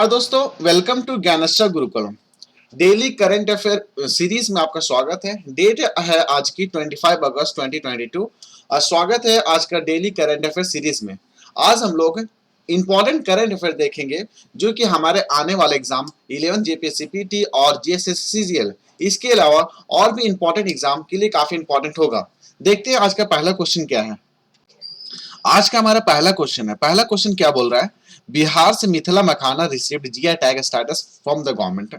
और दोस्तों, welcome to ज्ञानश्चा गुरुकुलम। डेली करंट अफेयर सीरीज में आपका स्वागत है। डेट है आज की 25 अगस्त 2022 और स्वागत है आज का डेली करंट अफेयर सीरीज में। आज हम लोग इंपॉर्टेंट करंट अफेयर देखेंगे जो कि हमारे आने वाले एग्जाम 11 जेपीएससी पीटी और जीएसएससी सीजीएल, इसके अलावा और भी इंपॉर्टेंट एग्जाम के लिए काफी इंपॉर्टेंट होगा। देखते हैं आज का पहला क्वेश्चन क्या है। आज का हमारा पहला क्वेश्चन है। पहला क्वेश्चन क्या बोल रहा है, बिहार से Mithila makhana received GI tag status from the government.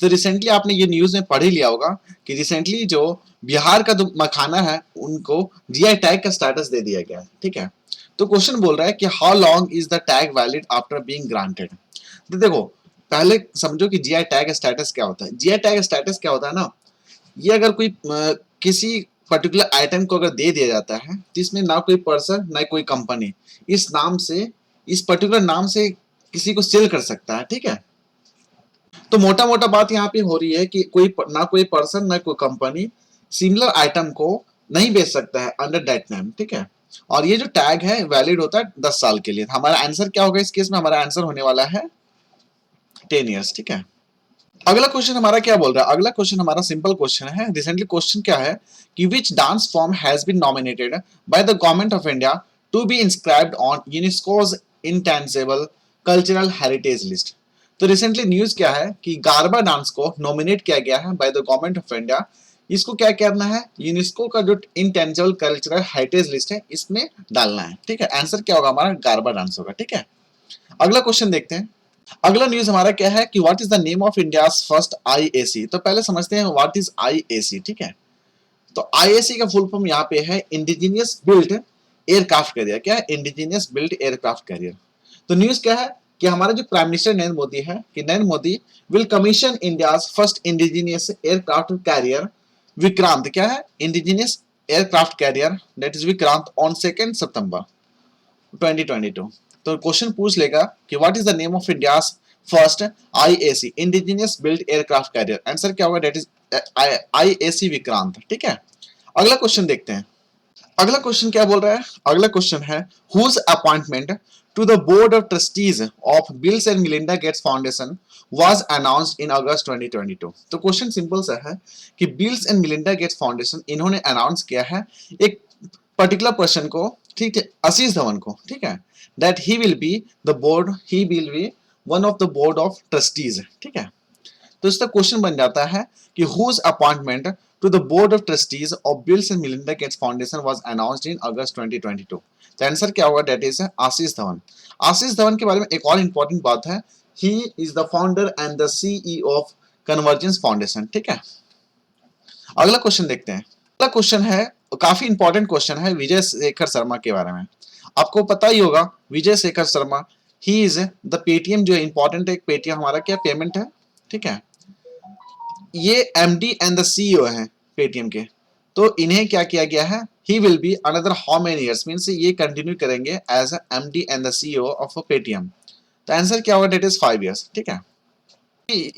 तो रिसेंटली आपने ये न्यूज में पढ़ ही लिया होगा कि रिसेंटली जो बिहार का जो मखाना है उनको जीआई टैग का स्टेटस दे दिया गया है। ठीक है, तो क्वेश्चन बोल रहा है कि how long is the tag valid after being granted. तो देखो, पहले समझो कि जीआई टैग स्टेटस क्या होता है। जीआई टैग स्टेटस क्या होता है ना, ये अगर कोई किसी पर्टिकुलर आइटम को अगर दे दिया जाता है तो इसमें ना कोई पर्सन ना कोई कंपनी इस नाम से, इस पर्टिकुलर नाम से किसी को सेल कर सकता है। ठीक है, तो मोटा मोटा बात यहाँ पे हो रही है कि कोई पर्सन ना कोई कंपनी सिमिलर आइटम को नहीं बेच सकता है अंडर दैट नेम। ठीक है, और ये जो टैग है वैलिड होता है 10 साल के लिए। हमारा आंसर क्या होगा इस केस में, हमारा आंसर होने वाला है 10 ईयर्स। ठीक है, अगला क्वेश्चन हमारा क्या बोल रहा है। अगला क्वेश्चन हमारा सिंपल क्वेश्चन है। रिसेंटली क्वेश्चन क्या है कि which dance form has been nominated by the government of India to be inscribed on UNESCO's intangible cultural heritage list. तो रिसेंटली न्यूज क्या है कि गारबा डांस को नॉमिनेट किया गया है bye the government of India. इसको क्या करना है, यूनेस्को का जो इंटेंजिबल कल्चरल हेरिटेज लिस्ट है इसमें डालना है। ठीक है, आंसर क्या होगा, हमारा गारबा डांस होगा। ठीक है, अगला क्वेश्चन देखते हैं। अगला न्यूज हमारा क्या है कि what is the name of India's first IAC. तो पहले समझते हैं व्हाट इज आईएसी। ठीक है, तो आईएसी का फुल फॉर्म यहाँ पे है इंडिजिनियस बिल्ट एयरक्राफ्ट कैरियर। क्या है, इंडिजिनियस बिल्ट एयरक्राफ्ट कैरियर। तो न्यूज क्या है कि हमारा जो प्राइम मिनिस्टर नरेंद्र मोदी है कि Narendra Modi will commission India's first indigenous aircraft carrier Vikrant. क्या है, indigenous aircraft carrier that is Vikrant on 2 सितंबर 2022। तो क्वेश्चन पूछ लेगा कि what is the name of India's first IAC indigenous built aircraft carrier. Answer क्या होगा, दैट इज आईएसी विक्रांत। ठीक है, अगला क्वेश्चन देखते हैं। अगला क्वेश्चन क्या बोल रहा है, अगला क्वेश्चन है whose appointment to the board of trustees of Bill's and Melinda Gates Foundation was announced in August 2022। तो क्वेश्चन सिंपल सा है कि bills and Melinda Gates foundation इन्होंने अनाउंस किया है एक पर्टिकुलर पर्सन को, ठीक है, आशीष धवन को। ठीक है, that he will be one of the board of trustees. ठीक है, तो इसका क्वेश्चन बन जाता है कि whose appointment to the board of trustees of Bill's and Melinda Gates Foundation was announced in August 2022। तो आंसर क्या होगा, दैट इज आशीष धवन। आशीष धवन के बारे में एक और इंपॉर्टेंट बात है, he is the founder and the CEO of Convergence Foundation. ठीक है, अगला क्वेश्चन देखते हैं। अगला क्वेश्चन है, काफी इंपॉर्टेंट क्वेश्चन है विजय शेखर शर्मा के बारे में। आपको पता ही होगा Vijay Shekhar Sharma he is the Paytm, जो इंपॉर्टेंट है, पेटीएम हमारा क्या पेमेंट है। ठीक है, ये एमडी एंड द सीईओ है पेटीएम के। तो इन्हें क्या किया गया है, he will be another how many years, means ये कंटिन्यू करेंगे as MD and the CEO of Paytm. तो आंसर क्या होगा, डेट इज 5 इयर्स। ठीक है,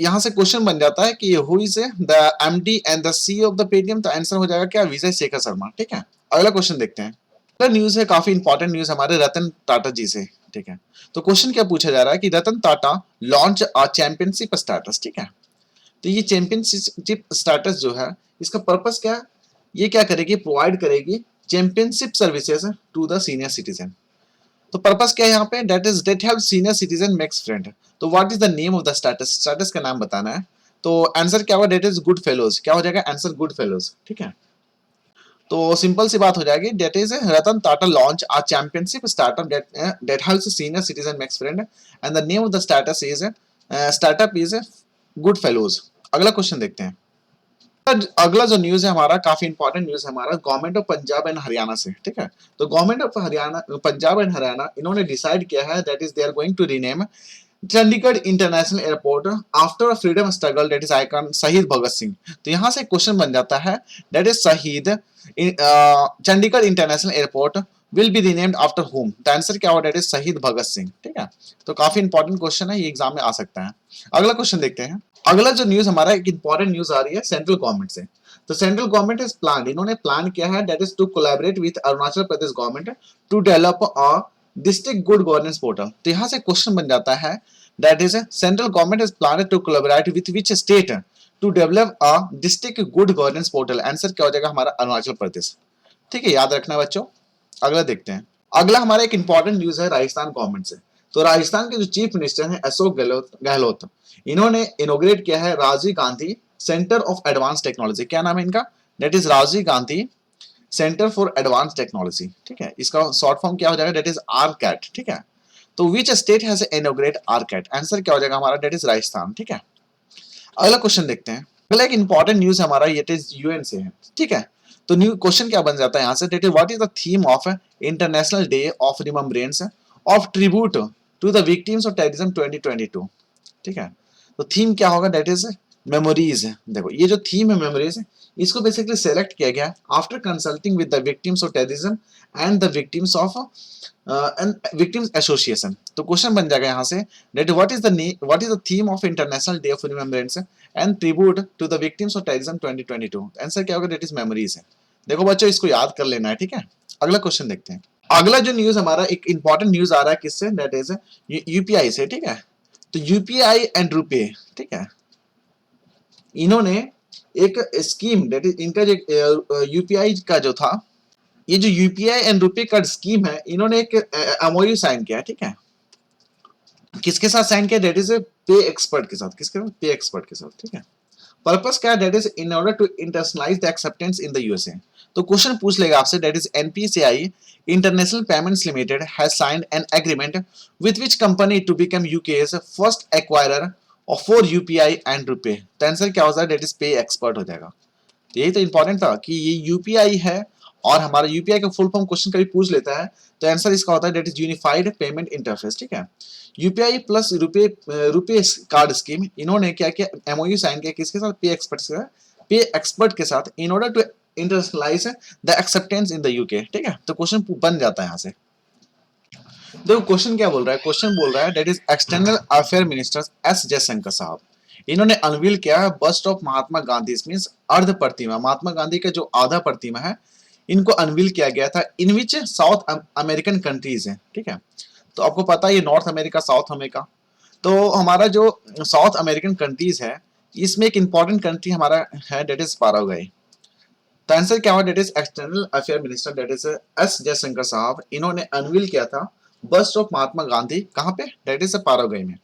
यहां से क्वेश्चन बन जाता है कि who is the MD and the CEO of the Paytm. तो आंसर हो जाएगा क्या, विजय शेखर शर्मा। ठीक है, अगला क्वेश्चन देखते हैं। अगला न्यूज है काफी इंपॉर्टेंट न्यूज हमारे रतन टाटा जी से। ठीक है, तो क्वेश्चन क्या पूछा जा रहा है कि Ratan Tata launch a championship status. ठीक है, तो ये चैंपियनशिप स्टेटस जो है इसका पर्पस क्या है, ये क्या करेगी, प्रोवाइड करेगी championship services to the senior citizen. तो पर्पस क्या है यहाँ पे, that is that help senior citizen makes friend. तो what is the name of the status, status का नाम बताना है। तो आंसर क्या होगा, दैट इज गुड फेलोज। क्या हो जाएगा आंसर, गुड फेलोज। ठीक है, तो सिंपल सी बात हो जाएगी, that is Ratan Tata launch a championship startup that helps senior citizen makes friend and the name of the status is startup is good fellows. अगला क्वेश्चन देखते हैं। अगला जो न्यूज है हमारा काफी इंपॉर्टेंट न्यूज है हमारा government of Punjab and Haryana से। ठीक है, तो government of Haryana, Punjab and Haryana इन्होंने डिसाइड किया है that is they are going to rename Chandigarh international airport after freedom struggle that is icon Shaheed Bhagat Singh. तो यहां से क्वेश्चन बन जाता है दैट इज शहीद Chandigarh international airport will be renamed after home. The answer क्या होगा, दैट इज शहीद भगत सिंह। ठीक है, तो काफी इंपॉर्टेंट क्वेश्चन है, ये एग्जाम में आ सकता है। अगला क्वेश्चन देखते हैं। अगला जो न्यूज हमारा एक इंपॉर्टेंट न्यूज आ रही है सेंट्रल गवर्नमेंट से। तो सेंट्रल गवर्नमेंट इज प्लान, इन्होंने प्लान किया है that is to collaborate with Arunachal Pradesh government to develop a district good governance portal. तो यहां से क्वेश्चन बन जाता है that is central government has planned to collaborate with which state to develop a district good governance portal? Answer क्या हो जाएगा हमारा अरुणाचल प्रदेश। ठीक है, याद रखना बच्चों। अगला देखते हैं। अगला हमारा एक इंपॉर्टेंट न्यूज है राजस्थान गवर्नमेंट से। तो राजस्थान के जो चीफ मिनिस्टर हैं अशोक गहलोत, इन्होंने इनोग्रेट किया है Rajiv Gandhi centre of advance technology. क्या नाम है इनका? That is Rajiv Gandhi centre for advance technology. ठीक है, इसका शॉर्ट फॉर्म क्या हो जाएगा? That is RCAT. ठीक है, तो which state has inaugurate RCAT? Answer क्या हो जाएगा हमारा? That is Rajasthan. ठीक है, अगला क्वेश्चन देखते हैं। अगला एक इंपॉर्टेंट न्यूज हमारा ये यूएन से है। ठीक है, तो न्यू क्वेश्चन क्या बन जाता है यहाँ से? That is what is the theme of international day of remembrance of tribute to the victims of terrorism 2022। ठीक है, तो थीम क्या होगा? That is memories. देखो ये जो थीम है मेमोरीज, इसको बेसिकली सेलेक्ट किया गया after consulting with the victims of terrorism and the victims of and victims association. तो क्वेश्चन बन जाएगा यहाँ से that what is the theme of international day of remembrance and tribute to the victims of terrorism 2022। Answer क्या होगा? That is memories है। देखो बच्चों इसको याद कर लेना है। ठीक है, अगला क्वेश्चन देखते हैं। अगला जो न्यूज हमारा एक इंपॉर्टेंट न्यूज आ रहा है किससे? दैट इज यूपीआई से। ठीक है, तो यूपीआई एंड रुपे, ठीक है, इन्होंने एक स्कीम दैट इज इनका जो यूपीआई का जो था, ये जो UPI and RuPay card scheme है, इन्होंने एक एमओयू साइन किया है। ठीक है, किसके साथ साइन किया? दैट इज पे एक्सपर्ट के साथ। किसके साथ? पे एक्सपर्ट के साथ। ठीक है, पर्पस क्या है? That is in order to internationalize the acceptance in the USA. तो क्वेश्चन पूछ लेगा आपसे that is NPCI international payments limited has signed an agreement with which company to become UK's first acquirer और for UPI and RuPay. तो answer क्या हो जाएगा? That is पे एक्सपर्ट हो जाएगा। तो यही तो इंपॉर्टेंट था कि ये यूपीआई है और हमारा यूपीआई का फुल फॉर्म क्वेश्चन कभी पूछ लेता है तो आंसर इसका होता है that is unified payment interface. ठीक है, UPI plus RuPay card scheme, इन्होंने क्या किया? एमओयू साइन किया किसके साथ? पे एक्सपर्ट के साथ in order to internationalize the acceptance in the UK. ठीक है, तो क्वेश्चन बन जाता है यहाँ से। देखो क्वेश्चन क्या बोल रहा है? क्वेश्चन बोल रहा है that is external affair minister S Jaishankar साहब, इन्होंने अनवील किया है bust of Mahatma Gandhi, means अर्ध प्रतिमा, महात्मा गांधी का जो आधा प्रतिमा है इनको अनवील किया गया था इन विच साउथ अमेरिकन कंट्रीज है। ठीक है, तो आपको पता है ये नॉर्थ अमेरिका, साउथ अमेरिका, तो हमारा जो साउथ अमेरिकन कंट्रीज है इसमें एक इंपॉर्टेंट कंट्री हमारा है दैट इज पैराग्वे। तो आंसर क्या हुआ? That is external affair minister that is S Jaishankar साहब, इन्होंने अनवील किया था बस्ट ऑफ महात्मा गांधी, कहाँ पे? दैट इज पैराग्वे में।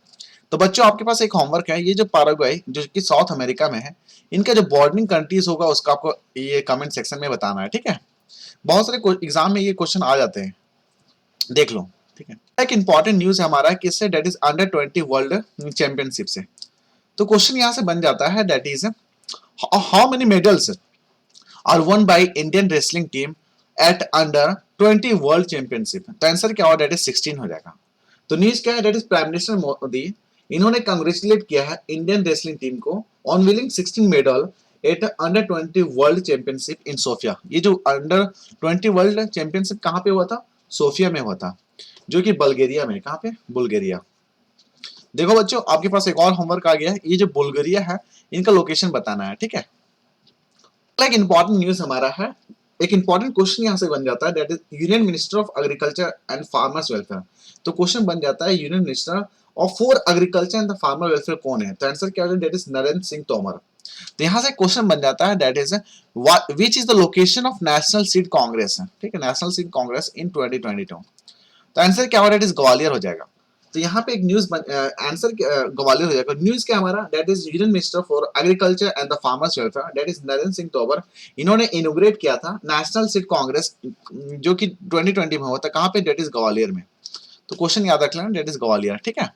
तो बच्चों आपके पास एक होमवर्क है, ये जो पैराग्वे जो कि साउथ अमेरिका में है, इनका जो बॉर्डरिंग कंट्रीज होगा उसका आपको ये कमेंट सेक्शन में बताना है। ठीक है, बहुत सारे एग्जाम में ये क्वेश्चन आ जाते हैं, देख लो। ठीक है, एक इंपॉर्टेंट न्यूज है हमारा किससे? That is under 20 world championship से। तो क्वेश्चन यहां से बन जाता है that is how many medals are won by Indian wrestling team at under 20 world championship. तो आंसर क्या होगा? दैट इज 16 हो जाएगा। तो न्यूज क्या है? That is prime minister Modi, इन्होंने कांग्रेचुलेट किया है इंडियन रेसलिंग टीम को on winning 16 medal at under 20 world championship in Sofia. ये जो अंडर 20 वर्ल्ड चैंपियनशिप कहाँ पे हुआ था? सोफिया में हुआ था, जो कि बल्गेरिया में। कहाँ पे? बुल्गारिया। देखो बच्चों आपके पास एक और होमवर्क आ गया है, ये जो बुल्गारिया है इनका लोकेशन बताना है। ठीक है, एक इंपॉर्टेंट न्यूज हमारा है, एक इंपॉर्टेंट क्वेश्चन यहां से बन जाता है that is union minister of agriculture and farmers welfare. तो क्वेश्चन बन जाता है union minister of for agriculture and the farmer welfare कौन है? तो आंसर क्या होगा? That is Narendra Singh Tomar. तो यहां से क्वेश्चन बन जाता है that is which is the location of national seed Congress. ठीक है, नेशनल सीड कांग्रेस इन 2022। तो आंसर क्या होगा? दैट इज ग्वालियर हो जाएगा। तो यहाँ पे एक न्यूज आंसर ग्वालियर हो जाएगा। न्यूज क्या हमारा? That is union minister for agriculture and the farmers welfare that is Narendra Singh Tomar, इन्होंने इनोग्रेट किया था नेशनल सीड कांग्रेस जो कि 2020 में हुआ था। कहाँ पे? दैट इज ग्वालियर में। तो क्वेश्चन याद रख लेना, दैट इज ग्वालियर। ठीक है,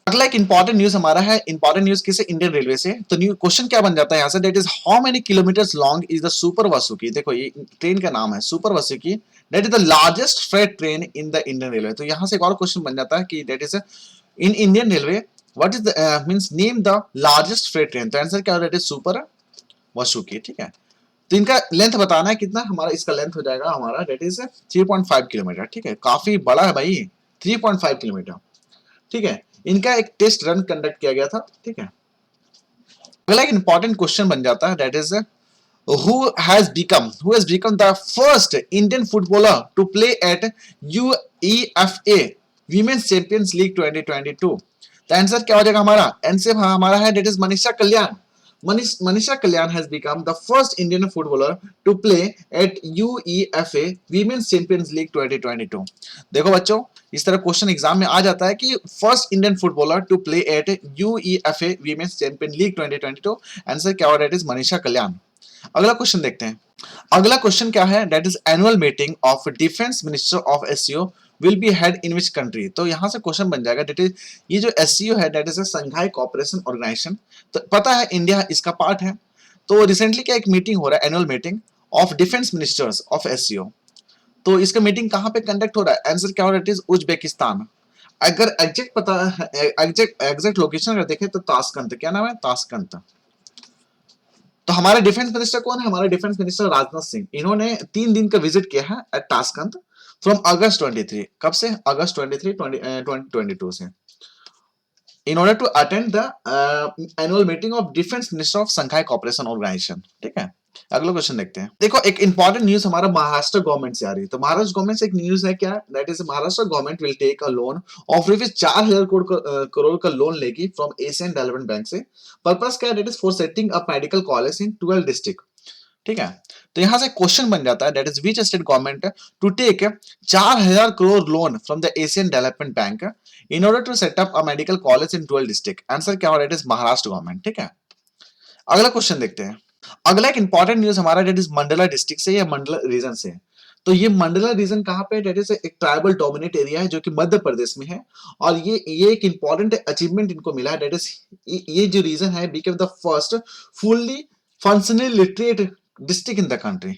अगला एक इंपॉर्टेंट न्यूज हमारा है, इंपॉर्टेंट न्यूज किसे? इंडियन रेलवे से। तो न्यू क्वेश्चन क्या बन जाता है यहाँ से? That is how many kilometres long is the super Vasuki. देखो ये ट्रेन का नाम है super Vasuki, that is the largest freight train in the Indian railway. तो यहाँ से एक और क्वेश्चन बन जाता है कि that is in Indian railway what is the means name the largest freight train. तो आंसर क्या होगा? That is super Vasuki. ठीक है, तो इनका लेंथ बताना है कितना हमारा, इसका लेंथ हो जाएगा हमारा दैट इज 3.5 किलोमीटर। ठीक है, काफी बड़ा है भाई, 3.5 किलोमीटर। ठीक है, इनका एक टेस्ट रन कंडक्ट किया गया था। ठीक है, अगला एक इंपॉर्टेंट क्वेश्चन बन जाता है that is who has become the first Indian footballer to play at UEFA Women's Champions League 2022। तो आंसर क्या हो जाएगा हमारा? आंसर हमारा है that is Manisha Kalyan. Manisha Kalyan has become the first Indian footballer to play at UEFA Women's Champions League 2022. देखो बच्चों, इस तरह क्वेश्चन एग्जाम में आ जाता है कि first Indian footballer to play at UEFA Women's Champions League 2022. Answer क्या होगा? That is Manisha Kalyan. अगला क्वेश्चन देखते हैं. अगला क्वेश्चन क्या है? That is annual meeting of defence minister of SCO will be held in which country. तो यहां से क्वेश्चन बन जाएगा दैट इज, ये जो एससीओ है that is a Shanghai Cooperation Organisation. तो पता है इंडिया इसका पार्ट है. तो रिसेंटली क्या एक मीटिंग हो रहा है, annual meeting of defence ministers of SCO. तो इसका मीटिंग कहां पे कंडक्ट हो रहा है? आंसर क्या हो रहा है? It is Uzbekistan. अगर एग्जैक्ट पता है, एग्जैक्ट लोकेशन अगर देखें तो ताशकंद. क्या नाम है? ताशकंद. तो हमारे डिफेंस मिनिस्टर कौन है? हमारे डिफेंस मिनिस्टर राजनाथ सिंह. इन्होंने 3 दिन का विजिट किया है एट ताशकंद फ्रॉम अगस्त 23. कब से? अगस्त 23 2022 से. In order to attend the annual meeting of defence minister of Shanghai Cooperation Organisation. ठीक है. अगला क्वेश्चन देखते हैं. देखो एक इंपॉर्टेंट न्यूज हमारा महाराष्ट्र गवर्नमेंट से आ रही है. तो महाराष्ट्र गवर्नमेंट से एक न्यूज है क्या? That is Maharashtra government will take a loan of rupees 4000 crore का लोन लेगी फ्रॉम एशियन डेवलपमेंट बैंक से. पर्पस क्या है? That is for setting up medical college in 12 district. ठीक है. तो यहां से क्वेश्चन बन जाता है that is which state government to take 4000 crore loan from the Asian Development Bank in order to set up a medical college in 12 district. Answer क्या होगा? That is Maharashtra government. ठीक है. अगला क्वेश्चन देखते हैं. अगला एक इंपॉर्टेंट न्यूज हमारा दैट इज मंडला डिस्ट्रिक्ट से या मंडला रीजन से. तो ये मंडला रीजन कहां पे? दैट इज एक ट्राइबल डोमिनेट एरिया है जो कि मध्य प्रदेश में है. और ये एक इंपॉर्टेंट अचीवमेंट इनको मिला है. दैट इज ये जो रीजन है became the first fully functionally literate district in the country.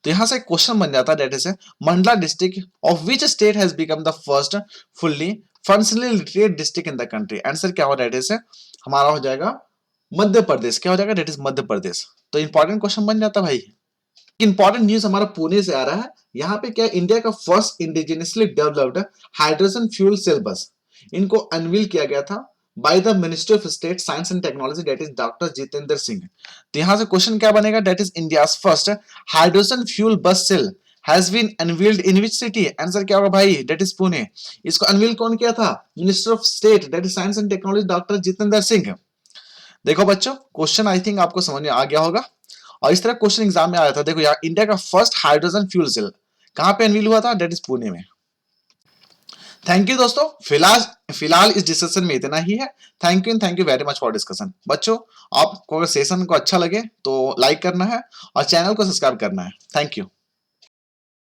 तो यहां से क्वेश्चन बन जाता है that is Mandla district of which state has become the first fully functionally literate district in the country. Answer क्या होगा? दैट इज हमारा हो जाएगा मध्य प्रदेश. क्या हो जाएगा? That is Madhya Pradesh. तो इंपॉर्टेंट क्वेश्चन बन जाता भाई. इंपॉर्टेंट न्यूज हमारा पुणे से आ रहा है. यहाँ पे क्या इंडिया का first indigenously developed hydrogen fuel cell bus इनको अनवील किया गया था by the minister of state science and technology that is doctor Jitendra Singh. तो यहां से क्वेश्चन क्या बनेगा? That is India's first hydrogen fuel bus cell has been unveiled in which city. Answer क्या होगा भाई? That is Pune. इसको अनवील कौन किया था? Minister of state that is science and technology doctor Jitendra Singh. देखो बच्चों क्वेश्चन आई थिंक आपको समझ में आ गया होगा. और इस तरह क्वेश्चन एग्जाम में आया था. देखो यार इंडिया का फर्स्ट हाइड्रोजन फ्यूल सेल कहां पे अनवील हुआ था? दैट इज पुणे में. थैंक यू दोस्तों. फिलहाल इस डिस्कशन में इतना ही है. Thank you very much for discussion. बच्चों आपको अगर सेशन को अच्छा लगे तो लाइक करना है और चैनल को सब्सक्राइब करना है. Thank you.